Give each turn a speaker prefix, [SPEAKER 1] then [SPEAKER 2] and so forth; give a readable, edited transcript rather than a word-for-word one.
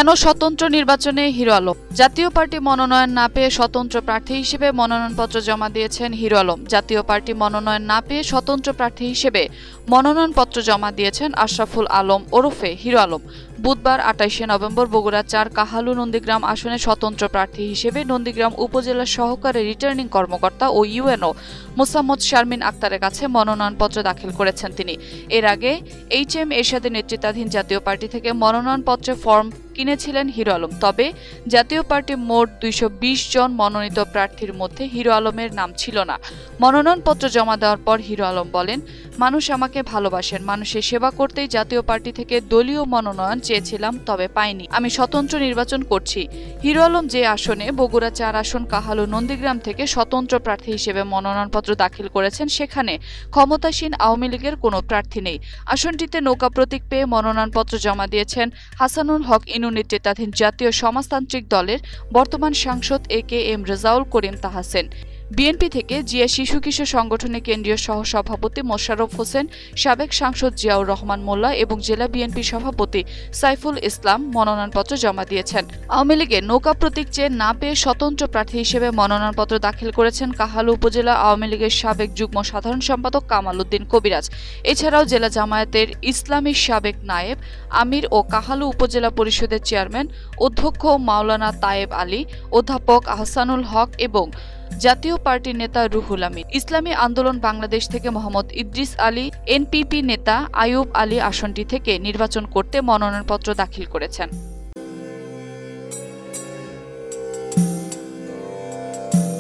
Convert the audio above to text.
[SPEAKER 1] কেন স্বতন্ত্র নির্বাচনে হিরো আলম? জাতীয় পার্টি মনোনয়ন না পেয়ে স্বতন্ত্র প্রার্থী হিসেবে মনোনয়নপত্র জমা দিয়েছেন হিরো আলম। জাতীয় পার্টি মনোনয়ন না পেয়ে স্বতন্ত্র প্রার্থী হিসেবে মনোনয়নপত্র জমা দিয়েছেন আশরাফুল আলম ওরফে হিরো আলম। বুধবার ২৮শে নভেম্বর বগুড়া ৪ কাহালু নন্দীগ্রাম আসনে স্বতন্ত্র প্রার্থী হিসেবে নন্দীগ্রাম উপজেলার সহকারী রিটার্নিং কর্মকর্তা ও ইউএনও মোসাম্মদ শারমিন আক্তারের কাছে মনোনয়নপত্র দাখিল করেছেন তিনি। এর আগে এইচ.এম. এরশাদের নেতৃত্বাধীন জাতীয় পার্টি থেকে মনোনয়নপত্রের ফর্ম কিনেছিলেন হিরো আলম। তবে জাতীয় পার্টি মোট ২২০ জন মনোনীত প্রার্থীর মধ্যে হিরো আলমের নাম ছিল না। মনোনয়নপত্র জমা দেওয়ার পর হিরো আলম বলেন, মানুষ আমাকে ভালোবাসেন, মানুষের সেবা করতেই জাতীয় পার্টি থেকে দলীয় মনোনয়ন চেয়েছিলাম, তবে পাইনি। আমি স্বতন্ত্র নির্বাচন করছি। হিরো আলম যে আসনে বগুড়া ৪ আসন কাহালু নন্দীগ্রাম থেকে স্বতন্ত্র প্রার্থী হিসেবে মনোনয়নপত্র দাখিল করেছেন, সেখানে ক্ষমতাসীন আওয়ামী লীগের কোনো প্রার্থী নেই। আসনটিতে নৌকা প্রতীক পেয়ে মনোনয়নপত্র জমা দিয়েছেন হাসানুল হক ইনু নেতৃত্বাধীন জাতীয় সমাজতান্ত্রিক দলের বর্তমান সাংসদ এ.কে.এম. রেজাউল করিম তাহসেন। বিএনপি থেকে জিয়া শিশু কিশোর সংগঠনের কেন্দ্রীয় সহসভাপতি মোশাররফ হোসেন, সাবেক সাংসদ জিয়াউর রহমান মোল্লা এবং জেলা বিএনপি সভাপতি সাইফুল ইসলাম মনোনয়নপত্র জমা দিয়েছেন। আওয়ামী লীগের নৌকা প্রতীক চেয়ে না পেয়ে স্বতন্ত্র প্রার্থী হিসেবে মনোনয়নপত্র দাখিল করেছেন কাহালু উপজেলা আওয়ামী লীগের সাবেক যুগ্ম সাধারণ সম্পাদক কামাল উদ্দিন কবিরাজ। এছাড়াও জেলা জামায়াতের ইসলামী সাবেক নায়েব আমির ও কাহালু উপজেলা পরিষদের চেয়ারম্যান অধ্যক্ষ মাওলানা তায়েব আলী, অধ্যাপক আহসানুল হক এবং জাতীয় পার্টির নেতা রুহুল আমিন। ইসলামী আন্দোলন বাংলাদেশ থেকে মোহাম্মদ ইদ্রিস আলী, এনপিপি নেতা আইয়ুব আলী আসনটি থেকে নির্বাচন করতে মনোনয়নপত্র দাখিল করেছেন।